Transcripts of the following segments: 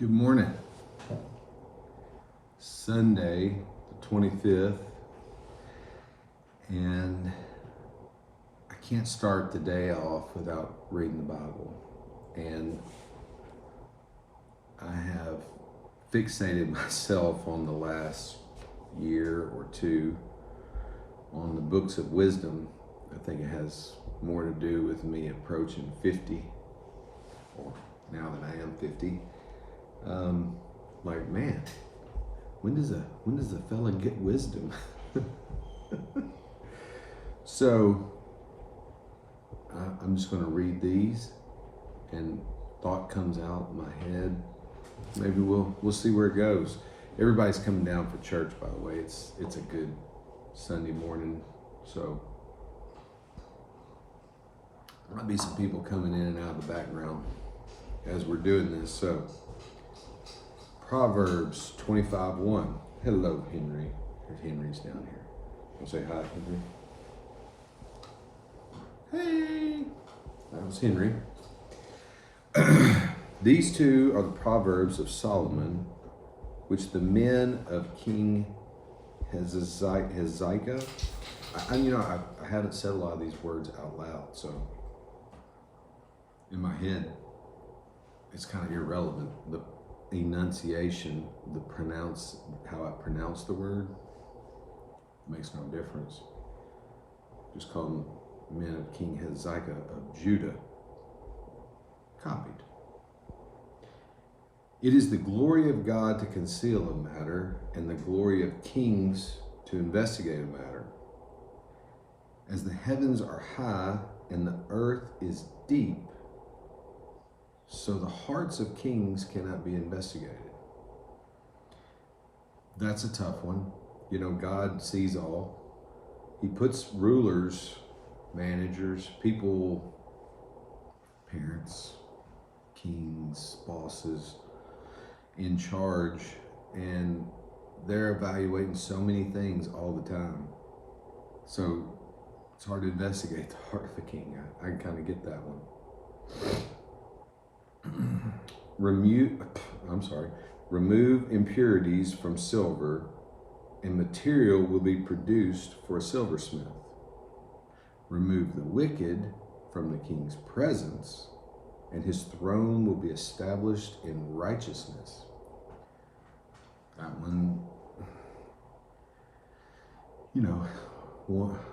Good morning. Sunday, the 25th, and I can't start the day off without reading the Bible. And I have fixated myself on the last year or two on the books of wisdom. I think it has more to do with me approaching 50, or now that I am 50. Like, man, when does a fella get wisdom? So I'm just going to read these, and thought comes out in my head. Maybe we'll see where it goes. Everybody's coming down for church, by the way. It's a good Sunday morning, so there might be some people coming in and out of the background as we're doing this. So Proverbs 25:1. Hello, Henry. Henry's down here. I'll say hi, Henry. Hey, that was Henry. These two are the Proverbs of Solomon, which the men of King Hezekiah. I haven't said a lot of these words out loud, so in my head, it's kind of irrelevant. The enunciation, how I pronounce the word makes no difference. Just call them men of King Hezekiah of Judah. Copied. It is the glory of God to conceal a matter, and the glory of kings to investigate a matter. As the heavens are high and the earth is deep, so the hearts of kings cannot be investigated. That's a tough one. You know, God sees all. He puts rulers, managers, people, parents, kings, bosses in charge, and they're evaluating so many things all the time. So it's hard to investigate the heart of a king. I can kind of get that one. Remove impurities from silver, and material will be produced for a silversmith. Remove the wicked from the king's presence, and his throne will be established in righteousness. That one,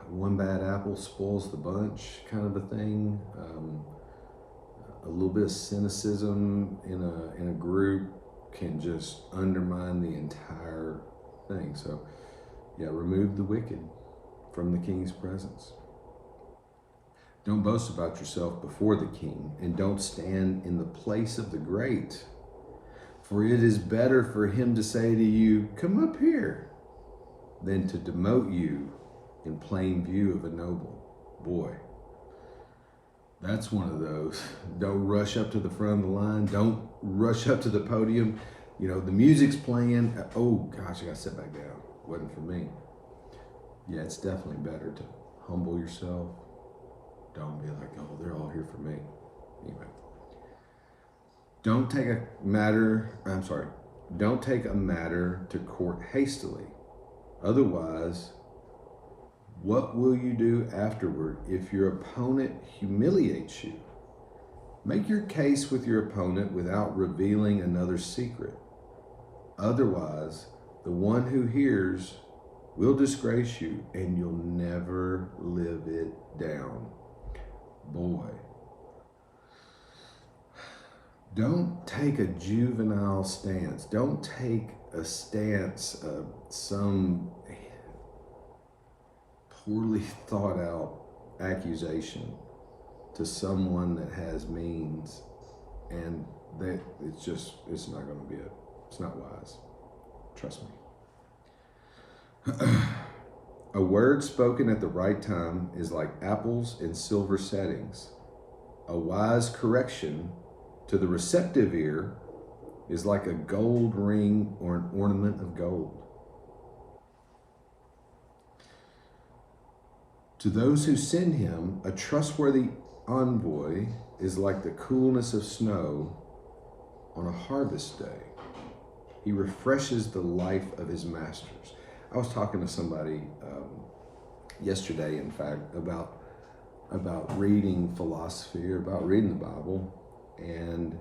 one bad apple spoils the bunch kind of a thing. A little bit of cynicism in a group can just undermine the entire thing. So, yeah, remove the wicked from the king's presence. Don't boast about yourself before the king, and don't stand in the place of the great. For it is better for him to say to you, "Come up here," than to demote you in plain view of a noble. Boy, that's one of those. Don't rush up to the front of the line. Don't rush up to the podium. The music's playing. Oh gosh, I gotta sit back down. Wasn't for me. Yeah, it's definitely better to humble yourself. Don't be like, oh, they're all here for me. Anyway. Don't take a matter to court hastily. Otherwise, what will you do afterward if your opponent humiliates you? Make your case with your opponent without revealing another's secret. Otherwise, the one who hears will disgrace you, and you'll never live it down. Boy, don't take a juvenile stance. Don't take a stance of some poorly thought out accusation to someone that has means, and that it's not going to be it's not wise. Trust me. A word spoken at the right time is like apples in silver settings. A wise correction to the receptive ear is like a gold ring or an ornament of gold. To those who send him, a trustworthy envoy is like the coolness of snow on a harvest day. He refreshes the life of his masters. I was talking to somebody yesterday, in fact, about reading philosophy or about reading the Bible, and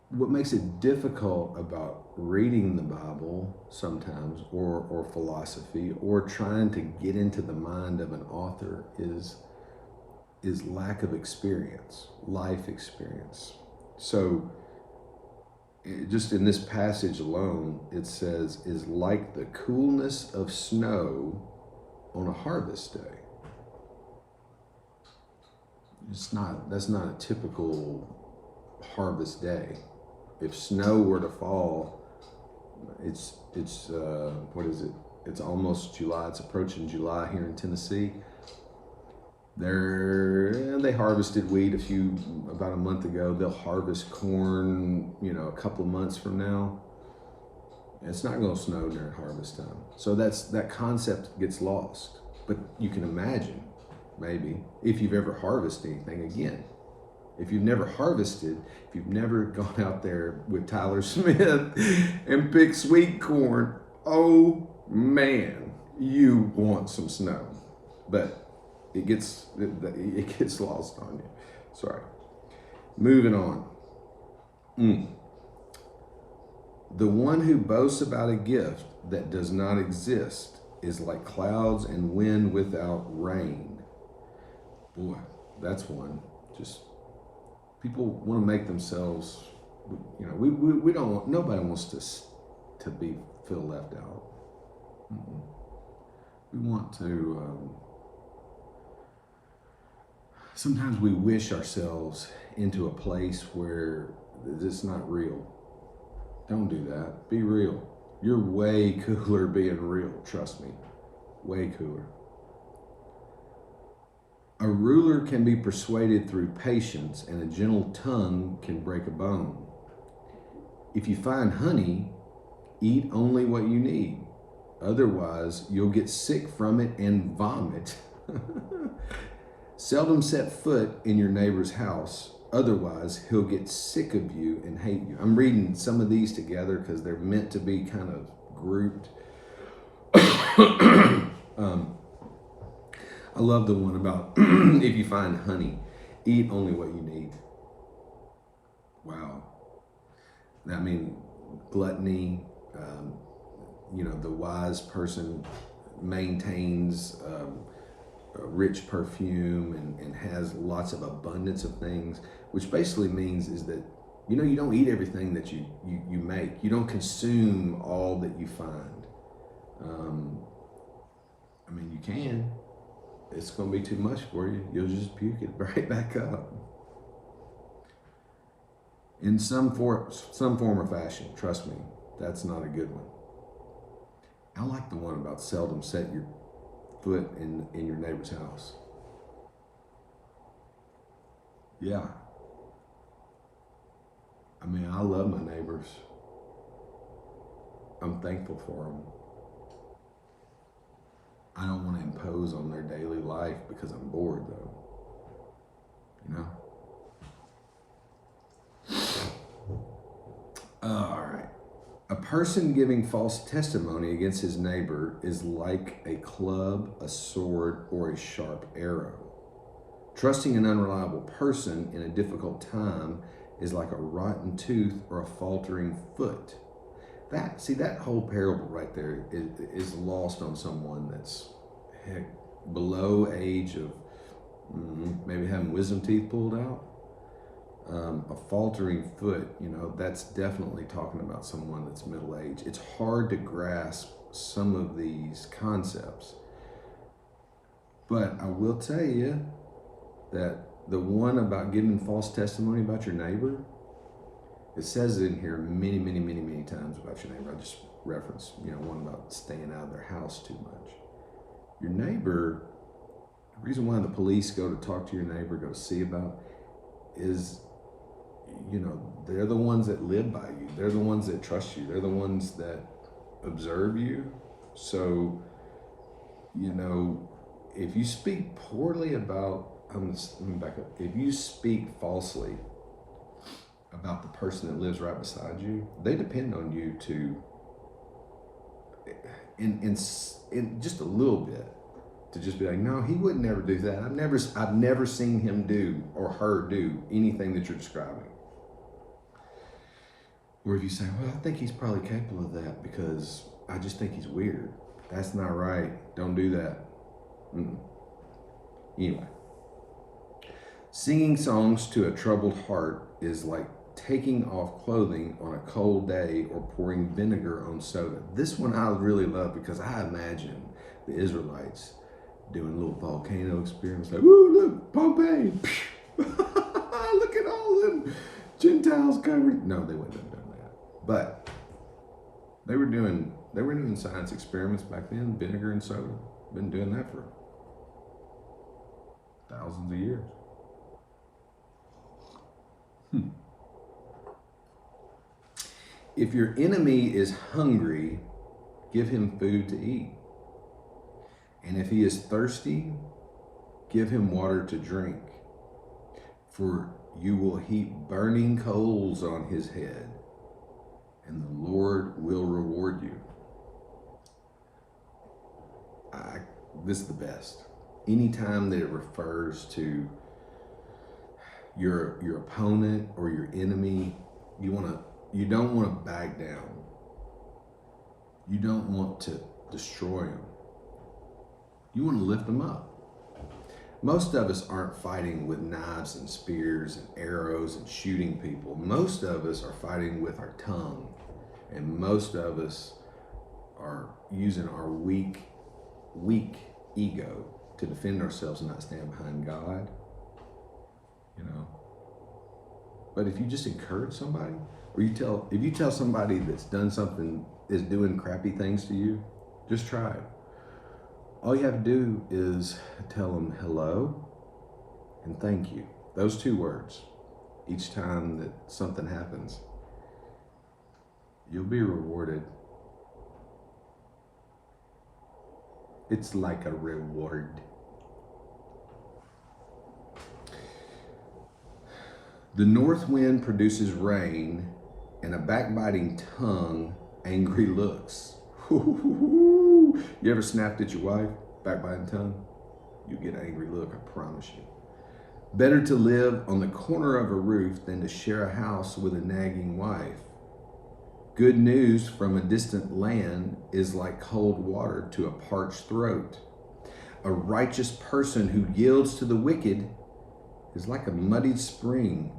what makes it difficult about reading the Bible sometimes, or philosophy, or trying to get into the mind of an author is lack of experience, life experience. So just in this passage alone, it says, is like the coolness of snow on a harvest day. That's not a typical harvest day. If snow were to fall, it's what is it? It's almost July. It's approaching July here in Tennessee. They harvested wheat about a month ago. They'll harvest corn, a couple of months from now. It's not going to snow during harvest time. So that concept gets lost. But you can imagine, maybe, if you've ever harvested anything again. If you've never harvested, if you've never gone out there with Tyler Smith and picked sweet corn, oh man, you want some snow. But it gets lost on you. Sorry. Moving on. The one who boasts about a gift that does not exist is like clouds and wind without rain. Boy, that's one. Just people want to make themselves, we don't want, nobody wants to feel left out. We want to, sometimes we wish ourselves into a place where it's not real. Don't do that. Be real. You're way cooler being real. Trust me. Way cooler. A ruler can be persuaded through patience, and a gentle tongue can break a bone. If you find honey, eat only what you need. Otherwise, you'll get sick from it and vomit. Seldom set foot in your neighbor's house. Otherwise, he'll get sick of you and hate you. I'm reading some of these together because they're meant to be kind of grouped. I love the one about if you find honey, eat only what you need. Wow. I mean, gluttony, the wise person maintains a rich perfume and has lots of abundance of things, which basically means is that, you don't eat everything that you make. You don't consume all that you find. You can. It's going to be too much for you. You'll just puke it right back up. In some form or fashion, trust me, that's not a good one. I like the one about seldom set your foot in your neighbor's house. Yeah. I love my neighbors. I'm thankful for them. I don't want to impose on their daily life because I'm bored, though. All right. A person giving false testimony against his neighbor is like a club, a sword, or a sharp arrow. Trusting an unreliable person in a difficult time is like a rotten tooth or a faltering foot. That whole parable right there is lost on someone that's below age of maybe having wisdom teeth pulled out. A faltering foot, that's definitely talking about someone that's middle-aged. It's hard to grasp some of these concepts. But I will tell you that the one about giving false testimony about your neighbor, it says it in here many, many, many, many times about your neighbor. I just referenced, one about staying out of their house too much. Your neighbor, the reason why the police go to talk to your neighbor, go to see about, is, they're the ones that live by you. They're the ones that trust you. They're the ones that observe you. So, if you speak poorly about, let me back up. If you speak falsely about the person that lives right beside you, they depend on you to, in just a little bit, to just be like, no, he would never do that. I've never seen him do or her do anything that you're describing. Or if you say, well, I think he's probably capable of that because I just think he's weird. That's not right. Don't do that. Anyway, singing songs to a troubled heart is like taking off clothing on a cold day or pouring vinegar on soda. This one I really love because I imagine the Israelites doing little volcano experiments like, ooh, look, Pompeii. Look at all them Gentiles covered. No, they wouldn't have done that. But they were doing science experiments back then, vinegar and soda. Been doing that for thousands of years. If your enemy is hungry, give him food to eat. And if he is thirsty, give him water to drink. For you will heap burning coals on his head, and the Lord will reward you. This is the best. Anytime that it refers to your opponent or your enemy, you don't want to back down. You don't want to destroy them. You want to lift them up. Most of us aren't fighting with knives and spears and arrows and shooting people. Most of us are fighting with our tongue. And most of us are using our weak ego to defend ourselves and not stand behind God. But if you just encourage somebody, or if you tell somebody that's done something, is doing crappy things to you, just try it. All you have to do is tell them hello and thank you. Those two words. Each time that something happens, you'll be rewarded. It's like a reward. The north wind produces rain, and a backbiting tongue, angry looks. You ever snapped at your wife, backbiting tongue? You get an angry look, I promise you. Better to live on the corner of a roof than to share a house with a nagging wife. Good news from a distant land is like cold water to a parched throat. A righteous person who yields to the wicked is like a muddied spring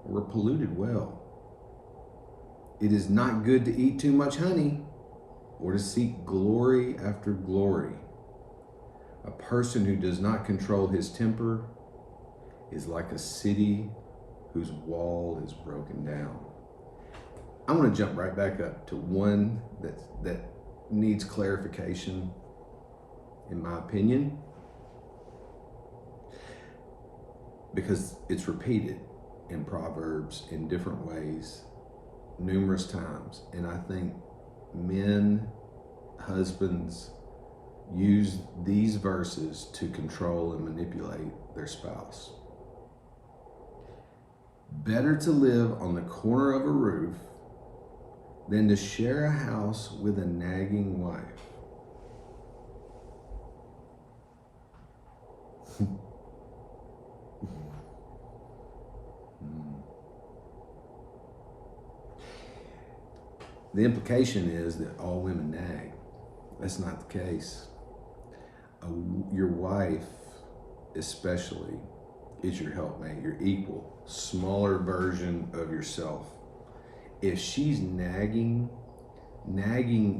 or a polluted well. It is not good to eat too much honey or to seek glory after glory. A person who does not control his temper is like a city whose wall is broken down. I want to jump right back up to one that needs clarification, in my opinion, because it's repeated in Proverbs in different ways numerous times. And I think men, husbands, use these verses to control and manipulate their spouse. Better to live on the corner of a roof than to share a house with a nagging wife. The implication is that all women nag. That's not the case. Your wife, especially, is your helpmate, your equal, smaller version of yourself. If she's nagging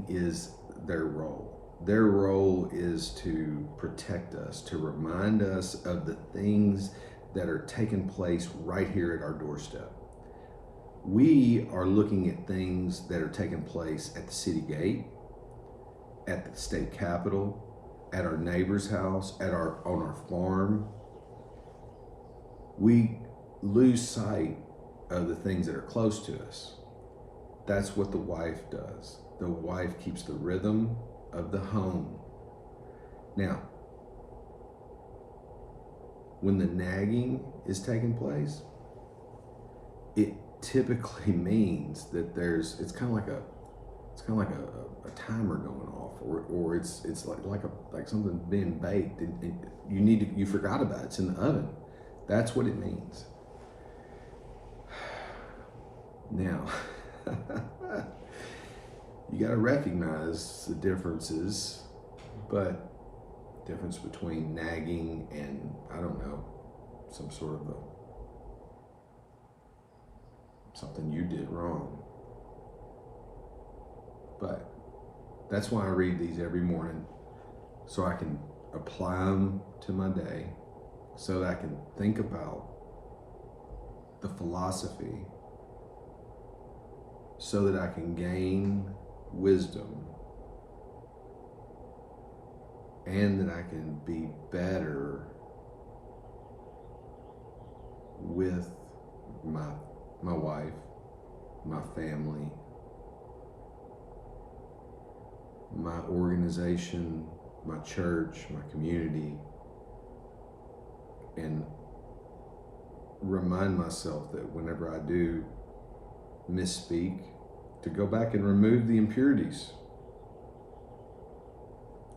is their role. Their role is to protect us, to remind us of the things that are taking place right here at our doorstep. We are looking at things that are taking place at the city gate, at the state capitol, at our neighbor's house, on our farm. We lose sight of the things that are close to us. That's what the wife does. The wife keeps the rhythm of the home. Now, when the nagging is taking place, typically means that it's kind of like a timer going off, or it's like something being baked, and you forgot about it. It's in the oven. That's what it means. Now, you got to recognize the differences, but difference between nagging and, I don't know, some sort of something you did wrong. But that's why I read these every morning, so I can apply them to my day, so that I can think about the philosophy, so that I can gain wisdom, and that I can be better with my wife, my family, my organization, my church, my community, and remind myself that whenever I do misspeak, to go back and remove the impurities,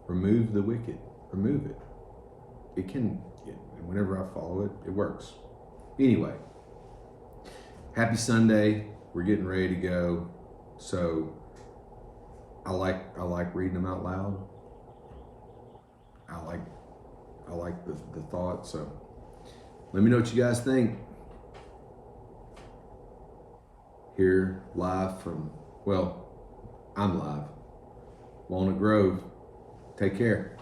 remove the wicked, remove it. Whenever I follow it, it works. Anyway, happy Sunday. We're getting ready to go. So I like reading them out loud. I like the thought. So let me know what you guys think. Here live from, I'm live, Walnut Grove. Take care.